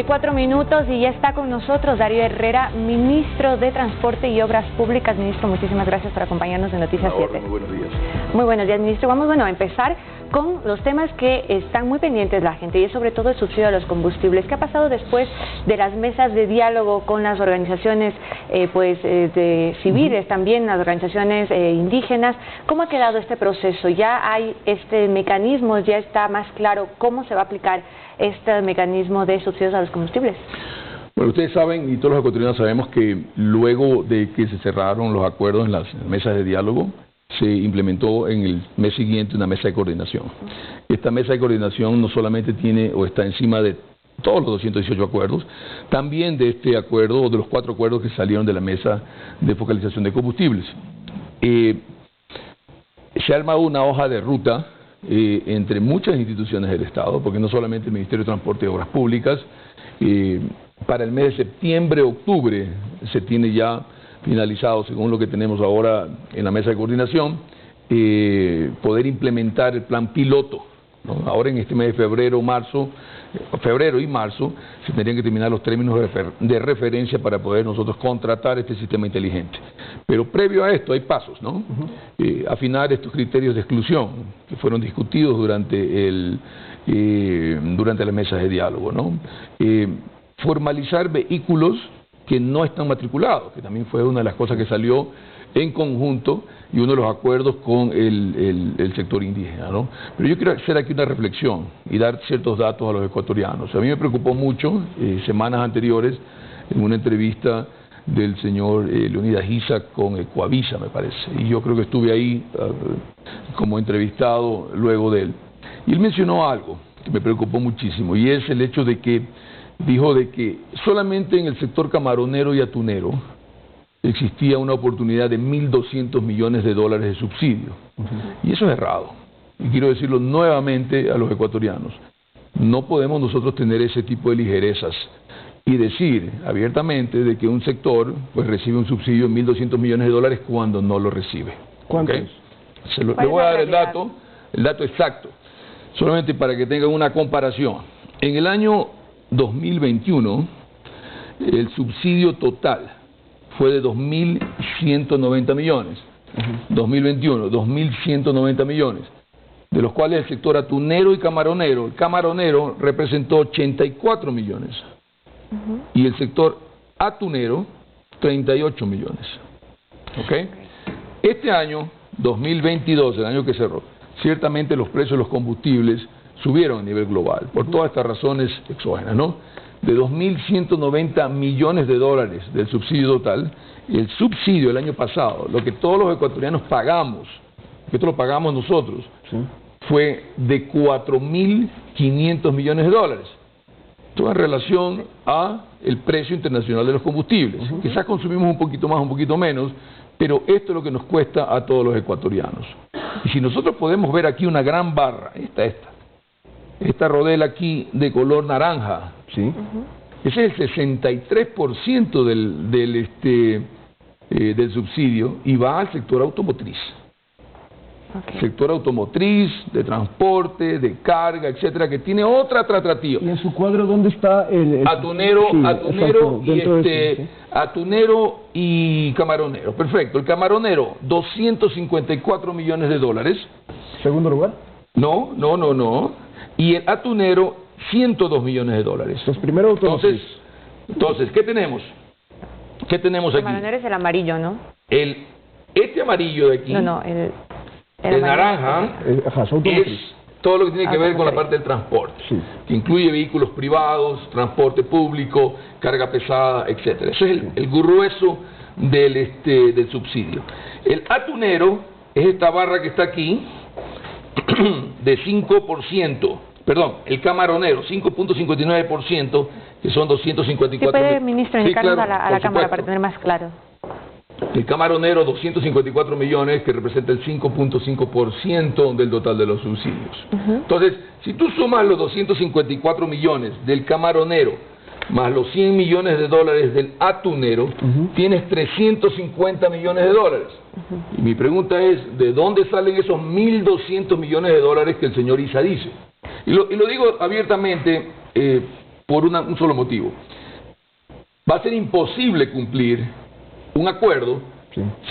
8:34 y ya está con nosotros Darío Herrera, ministro de Transporte y Obras Públicas. Ministro, muchísimas gracias por acompañarnos en Noticias 7. Muy buenos días. Muy buenos días, ministro. Vamos a empezar con los temas que están muy pendientes la gente y es sobre todo el subsidio a los combustibles. ¿Qué ha pasado después de las mesas de diálogo con las organizaciones de civiles, también las organizaciones indígenas? ¿Cómo ha quedado este proceso? ¿Ya hay este mecanismo, ya está más claro cómo se va a aplicar este mecanismo de subsidios a los combustibles? Bueno, ustedes saben, y todos los ecuatorianos sabemos, que luego de que se cerraron los acuerdos en las mesas de diálogo, se implementó en el mes siguiente una mesa de coordinación. Esta mesa de coordinación no solamente tiene o está encima de todos los 218 acuerdos, también de este acuerdo o de los 4 acuerdos que salieron de la mesa de focalización de combustibles. Se ha armado una hoja de ruta entre muchas instituciones del Estado, porque no solamente el Ministerio de Transporte y Obras Públicas, para el mes de septiembre, octubre, se tiene ya finalizado, según lo que tenemos ahora en la mesa de coordinación, poder implementar el plan piloto, ¿no? Ahora en este mes de febrero y marzo, se tendrían que terminar los términos de referencia para poder nosotros contratar este sistema inteligente. Pero previo a esto hay pasos, ¿no? Afinar estos criterios de exclusión que fueron discutidos durante las mesas de diálogo, ¿no? Formalizar vehículos que no están matriculados, que también fue una de las cosas que salió en conjunto y uno de los acuerdos con el sector indígena, ¿no? Pero yo quiero hacer aquí una reflexión y dar ciertos datos a los ecuatorianos. A mí me preocupó mucho, semanas anteriores, en una entrevista del señor Leonidas Giza con Ecuavisa, me parece, y yo creo que estuve ahí como entrevistado luego de él. Y él mencionó algo que me preocupó muchísimo, y es el hecho de que dijo de que solamente en el sector camaronero y atunero existía una oportunidad de $1.200 millones de subsidio. Y eso es errado. Y quiero decirlo nuevamente a los ecuatorianos. No podemos nosotros tener ese tipo de ligerezas y decir abiertamente de que un sector pues recibe un subsidio de $1.200 millones cuando no lo recibe. ¿Cuánto ¿Okay? es? Le voy a dar el dato exacto, solamente para que tengan una comparación. En el año 2021, el subsidio total fue de 2.190 millones. 2021, 2.190 millones, de los cuales el sector atunero y camaronero, el camaronero representó 84 millones y el sector atunero 38 millones. ¿Okay? Este año, 2022, el año que cerró, ciertamente los precios de los combustibles subieron a nivel global, por todas estas razones exógenas, ¿no? De 2.190 millones de dólares del subsidio total, el subsidio el año pasado, lo que todos los ecuatorianos pagamos, que esto lo pagamos nosotros, fue de 4.500 millones de dólares. Esto en relación a el precio internacional de los combustibles. Quizás consumimos un poquito más, un poquito menos, pero esto es lo que nos cuesta a todos los ecuatorianos. Y si nosotros podemos ver aquí una gran barra, esta rodela aquí de color naranja, ¿sí? Ese es el 63% del subsidio y va al sector automotriz. Sector automotriz, de transporte, de carga, etcétera, que tiene otra tratativa. ¿Y en su cuadro dónde está el atunero, sí, atunero, exacto, atunero y camaronero? Perfecto. El camaronero, 254 millones de dólares. ¿Segundo lugar? No. Y el atunero, 102 millones de dólares. Entonces, primero automotriz. Entonces, ¿qué tenemos? ¿Qué tenemos aquí? El camaronero es el amarillo, ¿no? Este amarillo de aquí. No, el naranja es todo lo que tiene que ver con la parte del transporte, que incluye vehículos privados, transporte público, carga pesada, etcétera. Ese es el grueso del subsidio. El atunero es esta barra que está aquí, de 5%, perdón, el camaronero, 5.59%, que son 254 millones. ¿Puede, ministro, indicarnos a la cámara para tener más claro? El camaronero, 254 millones, que representa el 5.5% del total de los subsidios. Entonces, si tú sumas los 254 millones del camaronero más los 100 millones de dólares del atunero, tienes 350 millones de dólares. Y mi pregunta es, ¿de dónde salen esos 1.200 millones de dólares que el señor Isa dice? Y lo digo abiertamente, por un solo motivo. Va a ser imposible cumplir un acuerdo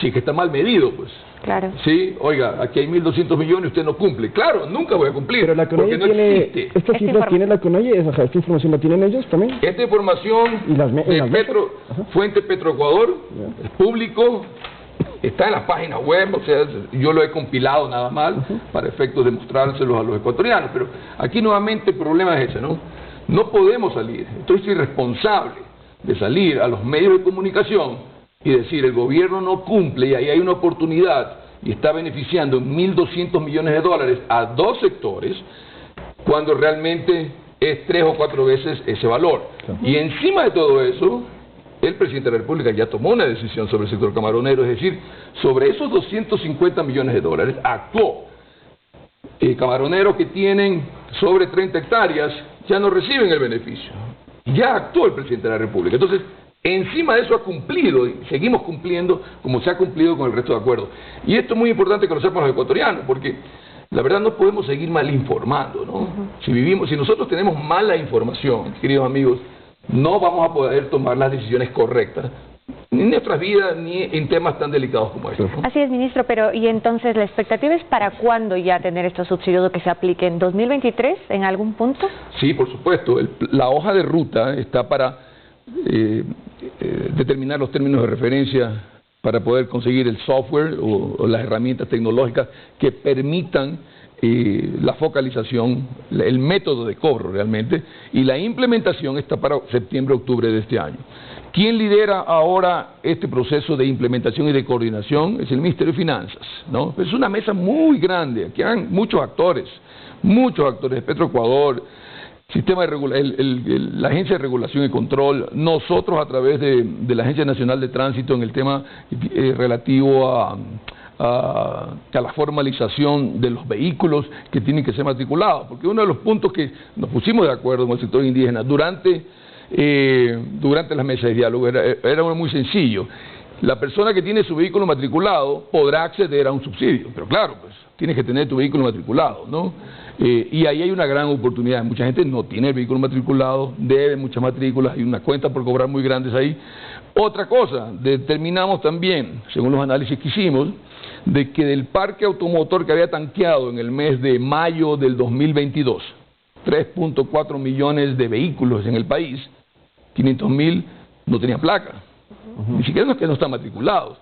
si es que está mal medido, pues. Claro. Sí, oiga, aquí hay 1.200 millones y usted no cumple. Claro, nunca voy a cumplir. Pero la CONAIE porque no existe. ¿Esta cifra tiene la CONAIE? ¿Esta información la tienen ellos también? Esta información de Fuente Petroecuador, es público, está en las páginas web, o sea, yo lo he compilado nada más para efectos de mostrárselos a los ecuatorianos. Pero aquí nuevamente el problema es ese, ¿no? No podemos salir, esto es irresponsable de salir a los medios de comunicación y decir el gobierno no cumple y ahí hay una oportunidad y está beneficiando 1.200 millones de dólares a dos sectores cuando realmente es 3 o 4 veces ese valor. Y encima de todo eso, el presidente de la República ya tomó una decisión sobre el sector camaronero, es decir, sobre esos 250 millones de dólares actuó. Camaroneros que tienen sobre 30 hectáreas ya no reciben el beneficio. Ya actuó el presidente de la República. Entonces, encima de eso ha cumplido y seguimos cumpliendo como se ha cumplido con el resto de acuerdos. Y esto es muy importante que lo sepan los ecuatorianos, porque la verdad no podemos seguir mal informando, ¿no? Si nosotros tenemos mala información, queridos amigos, no vamos a poder tomar las decisiones correctas, ni en nuestras vidas, ni en temas tan delicados como estos, ¿no? Así es, ministro, pero ¿y entonces la expectativa es para cuándo ya tener estos subsidios que se apliquen? ¿2023 en algún punto? Sí, por supuesto. La hoja de ruta está para determinar los términos de referencia para poder conseguir el software o las herramientas tecnológicas que permitan la focalización, el método de cobro realmente, y la implementación está para septiembre-octubre de este año. ¿Quién lidera ahora este proceso de implementación y de coordinación? Es el Ministerio de Finanzas, ¿no? Es una mesa muy grande, aquí hay muchos actores, de Petroecuador, sistema de la Agencia de Regulación y Control, nosotros a través de la Agencia Nacional de Tránsito en el tema relativo a la formalización de los vehículos que tienen que ser matriculados, porque uno de los puntos que nos pusimos de acuerdo con el sector indígena durante las mesas de diálogo era uno muy sencillo. La persona que tiene su vehículo matriculado podrá acceder a un subsidio, pero claro, pues tienes que tener tu vehículo matriculado, ¿no? Y ahí hay una gran oportunidad. Mucha gente no tiene el vehículo matriculado, debe muchas matrículas, hay una cuenta por cobrar muy grandes ahí. Otra cosa, determinamos también, según los análisis que hicimos, de que del parque automotor que había tanqueado en el mes de mayo del 2022, 3.4 millones de vehículos en el país, 500.000 no tenían placa, ni siquiera los que no están matriculados,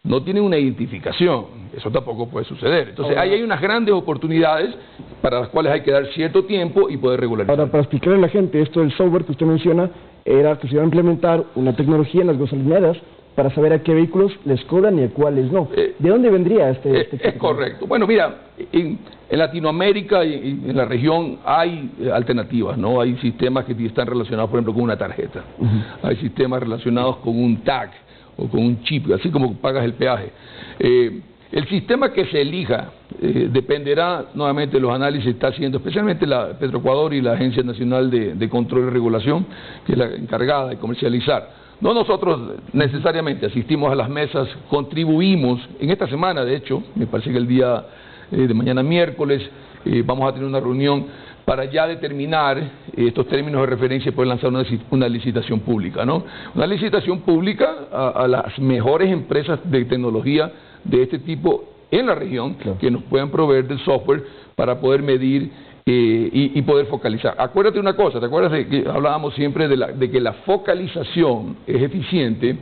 no tienen una identificación, eso tampoco puede suceder. Entonces ahí hay unas grandes oportunidades para las cuales hay que dar cierto tiempo y poder regularizar. Ahora, para explicarle a la gente, esto del software que usted menciona, era que se iba a implementar una tecnología en las gasolineras para saber a qué vehículos les cobran y a cuáles no. ¿De dónde vendría este Es correcto. Bueno, mira, en Latinoamérica y en la región hay alternativas, ¿no? Hay sistemas que están relacionados, por ejemplo, con una tarjeta. Hay sistemas relacionados con un tag o con un chip, así como pagas el peaje. El sistema que se elija dependerá nuevamente de los análisis que está haciendo, especialmente la Petroecuador y la Agencia Nacional de Control y Regulación, que es la encargada de comercializar. No nosotros necesariamente asistimos a las mesas, contribuimos, en esta semana de hecho, me parece que el día de mañana miércoles, vamos a tener una reunión para ya determinar estos términos de referencia y poder lanzar una licitación pública, ¿no? Una licitación pública a las mejores empresas de tecnología de este tipo en la región, claro, que nos puedan proveer del software para poder medir y poder focalizar. Acuérdate una cosa, ¿te acuerdas de que hablábamos siempre de que la focalización es eficiente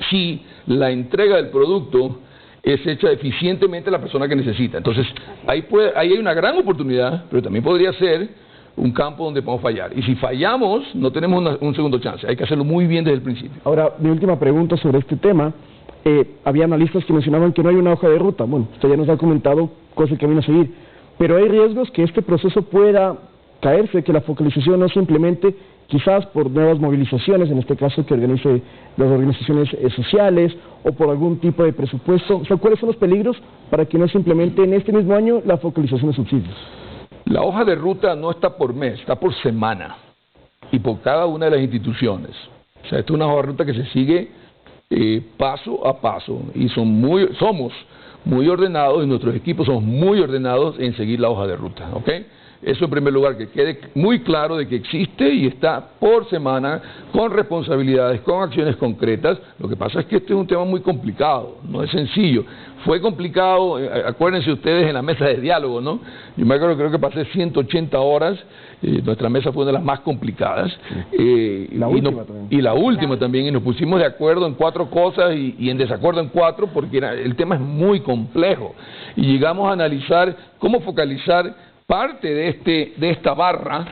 si la entrega del producto es hecha eficientemente a la persona que necesita? Entonces, ahí hay una gran oportunidad, pero también podría ser un campo donde podemos fallar. Y si fallamos, no tenemos un segundo chance. Hay que hacerlo muy bien desde el principio. Ahora, mi última pregunta sobre este tema. Había analistas que mencionaban que no hay una hoja de ruta. Bueno, usted ya nos ha comentado cuál es el camino a seguir. Pero hay riesgos que este proceso pueda caerse, que la focalización no se implemente, quizás por nuevas movilizaciones, en este caso que organice las organizaciones sociales, o por algún tipo de presupuesto. O sea, ¿cuáles son los peligros para que no se implemente en este mismo año la focalización de subsidios? La hoja de ruta no está por mes, está por semana, y por cada una de las instituciones. O sea, esta es una hoja de ruta que se sigue paso a paso, y somos muy ordenados, y nuestros equipos somos muy ordenados en seguir la hoja de ruta, ¿ok? Eso en primer lugar, que quede muy claro de que existe y está por semana, con responsabilidades, con acciones concretas. Lo que pasa es que este es un tema muy complicado, no es sencillo. Fue complicado, acuérdense ustedes, en la mesa de diálogo, ¿no? Yo me acuerdo, creo que pasé 180 horas, nuestra mesa fue una de las más complicadas. La última también, y nos pusimos de acuerdo en 4 cosas y en desacuerdo en 4, porque el tema es muy complejo. Y llegamos a analizar cómo focalizar parte de esta barra,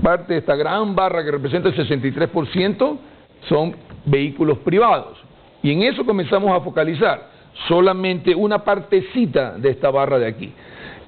parte de esta gran barra que representa el 63%, son vehículos privados. Y en eso comenzamos a focalizar solamente una partecita de esta barra de aquí.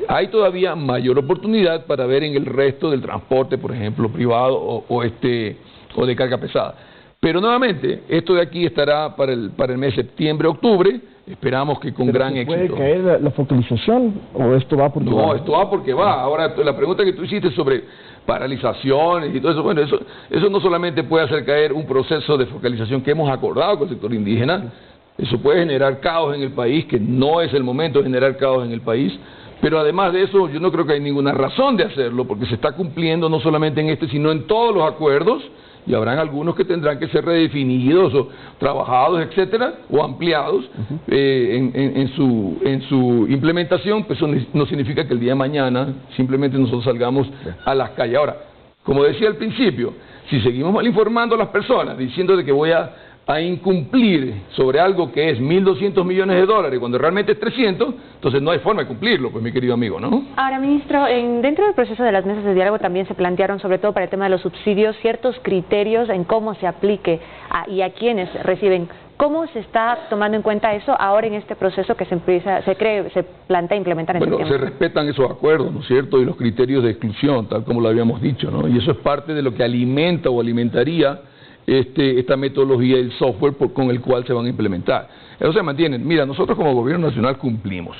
Hay todavía mayor oportunidad para ver en el resto del transporte, por ejemplo, privado o de carga pesada. Pero nuevamente, esto de aquí estará para el mes de septiembre, octubre. Esperamos que con gran éxito. ¿Puede caer la focalización o esto va porque va? No, esto va porque va. Ahora, la pregunta que tú hiciste sobre paralizaciones y todo eso, bueno, eso no solamente puede hacer caer un proceso de focalización que hemos acordado con el sector indígena. Eso puede generar caos en el país, que no es el momento de generar caos en el país. Pero además de eso, yo no creo que hay ninguna razón de hacerlo, porque se está cumpliendo no solamente en este, sino en todos los acuerdos, y habrán algunos que tendrán que ser redefinidos o trabajados, etcétera, o ampliados en su implementación. Pues eso no significa que el día de mañana simplemente nosotros salgamos a las calles. Ahora, como decía al principio, si seguimos mal informando a las personas, diciendo de que voy a incumplir sobre algo que es $1.200 millones cuando realmente es 300, entonces no hay forma de cumplirlo, pues mi querido amigo, ¿no? Ahora, ministro, dentro del proceso de las mesas de diálogo también se plantearon, sobre todo para el tema de los subsidios, ciertos criterios en cómo se aplique y a quienes reciben. ¿Cómo se está tomando en cuenta eso ahora en este proceso que se plantea implementar en septiembre? Bueno, se respetan esos acuerdos, ¿no es cierto? Y los criterios de exclusión, tal como lo habíamos dicho, ¿no? Y eso es parte de lo que alimenta o alimentaría esta metodología y el software con el cual se van a implementar. Eso se mantiene. Mira, nosotros como gobierno nacional cumplimos.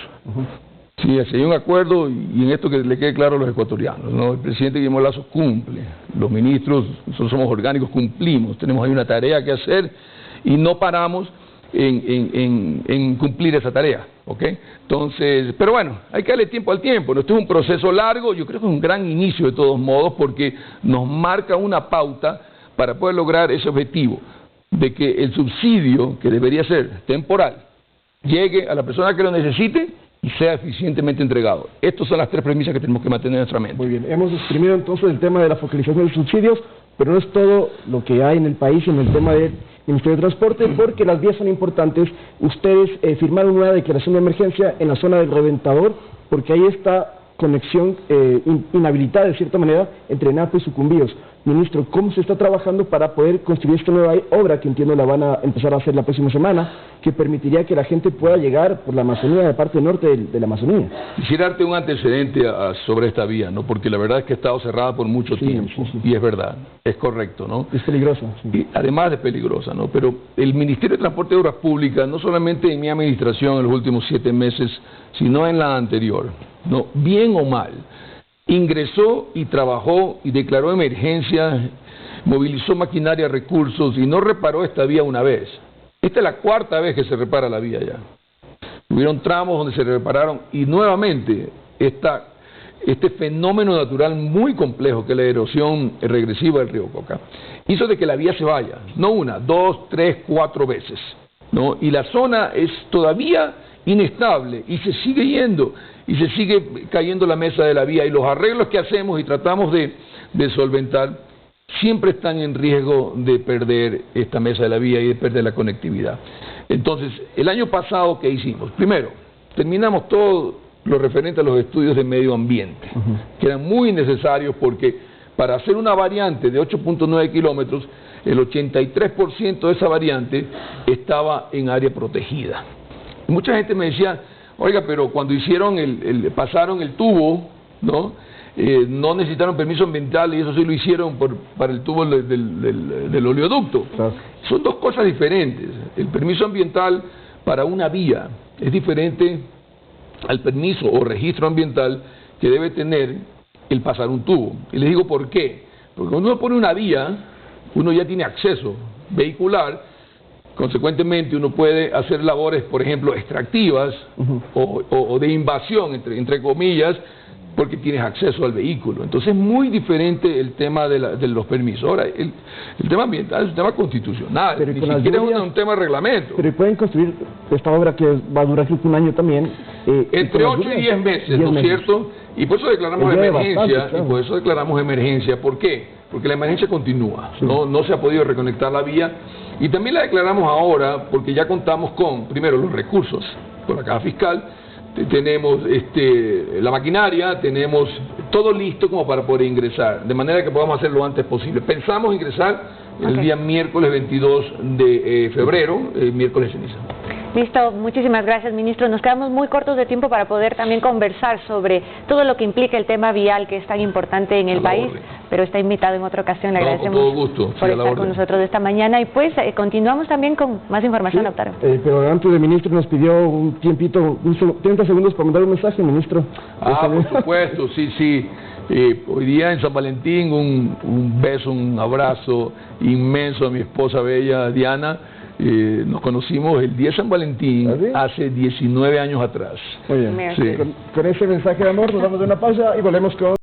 Sí, si hay un acuerdo, y en esto que le quede claro a los ecuatorianos, ¿no? El presidente Guillermo Lasso cumple, los ministros, nosotros somos orgánicos, cumplimos, tenemos ahí una tarea que hacer y no paramos en cumplir esa tarea, ¿ok? Entonces, pero bueno, hay que darle tiempo al tiempo, ¿no? Esto es un proceso largo, yo creo que es un gran inicio de todos modos, porque nos marca una pauta para poder lograr ese objetivo de que el subsidio, que debería ser temporal, llegue a la persona que lo necesite y sea eficientemente entregado. Estas son las 3 premisas que tenemos que mantener en nuestra mente. Muy bien, hemos exprimido entonces el tema de la focalización de los subsidios, pero no es todo lo que hay en el país en el tema del Ministerio de Transporte, porque las vías son importantes. Ustedes firmaron una declaración de emergencia en la zona del Reventador, porque ahí está conexión inhabilitada de cierta manera entre Napo y Sucumbíos. Ministro, ¿cómo se está trabajando para poder construir esta nueva obra que entiendo la van a empezar a hacer la próxima semana, que permitiría que la gente pueda llegar por la Amazonía, de parte norte de la Amazonía? Quisiera darte un antecedente sobre esta vía, ¿no? Porque la verdad es que ha estado cerrada por mucho tiempo, y es verdad, es correcto, ¿no? Es peligrosa. Y además de peligrosa, ¿no? Pero el Ministerio de Transporte y Obras Públicas, no solamente en mi administración en los últimos 7 meses, sino en la anterior, ¿no? Bien o mal, ingresó y trabajó y declaró emergencia, movilizó maquinaria, recursos y no reparó esta vía una vez. Esta es la 4ª vez que se repara la vía ya. Hubieron tramos donde se repararon y nuevamente este fenómeno natural muy complejo que es la erosión regresiva del río Coca hizo de que la vía se vaya, no 1, 2, 3, 4 veces, ¿no? Y la zona es todavía inestable y se sigue yendo y se sigue cayendo la mesa de la vía, y los arreglos que hacemos y tratamos de solventar siempre están en riesgo de perder esta mesa de la vía y de perder la conectividad. Entonces, el año pasado, ¿qué hicimos? Primero, terminamos todo lo referente a los estudios de medio ambiente, que eran muy necesarios porque para hacer una variante de 8.9 kilómetros, el 83% de esa variante estaba en área protegida. Y mucha gente me decía, oiga, pero cuando hicieron pasaron el tubo, ¿no? No necesitaron permiso ambiental y eso sí lo hicieron para el tubo del oleoducto. Claro. Son 2 cosas diferentes. El permiso ambiental para una vía es diferente al permiso o registro ambiental que debe tener el pasar un tubo. Y les digo por qué. Porque cuando uno pone una vía, uno ya tiene acceso vehicular. Consecuentemente uno puede hacer labores, por ejemplo, extractivas o de invasión, entre comillas, porque tienes acceso al vehículo. Entonces es muy diferente el tema de los permisos. Ahora, el tema ambiental es un tema constitucional, pero ni siquiera es un tema de reglamento. Pero pueden construir esta obra que va a durar un año también. Entre 8 y 10 meses, ¿no es cierto? Y por eso declaramos emergencia, y por eso declaramos emergencia. ¿Por qué? Porque la emergencia continúa, sí. No se ha podido reconectar la vía, y también la declaramos ahora porque ya contamos con, primero, los recursos, con la caja fiscal, tenemos la maquinaria, tenemos todo listo como para poder ingresar, de manera que podamos hacer lo antes posible. Pensamos ingresar el día miércoles 22 de febrero, miércoles ceniza. Listo, muchísimas gracias, ministro. Nos quedamos muy cortos de tiempo para poder también conversar sobre todo lo que implica el tema vial, que es tan importante en el país, pero está invitado en otra ocasión. Le agradecemos con todo gusto, por estar con nosotros esta mañana, y pues continuamos también con más información, sí, Lautaro. Pero antes de ministro nos pidió un tiempito, 30 segundos para mandar un mensaje, ministro. Por supuesto, sí. Hoy día en San Valentín un beso, un abrazo inmenso a mi esposa bella Diana. Nos conocimos el día de San Valentín, ¿sí? Hace 19 años atrás. Muy bien. Sí. Con ese mensaje de amor nos damos de una pausa y volvemos con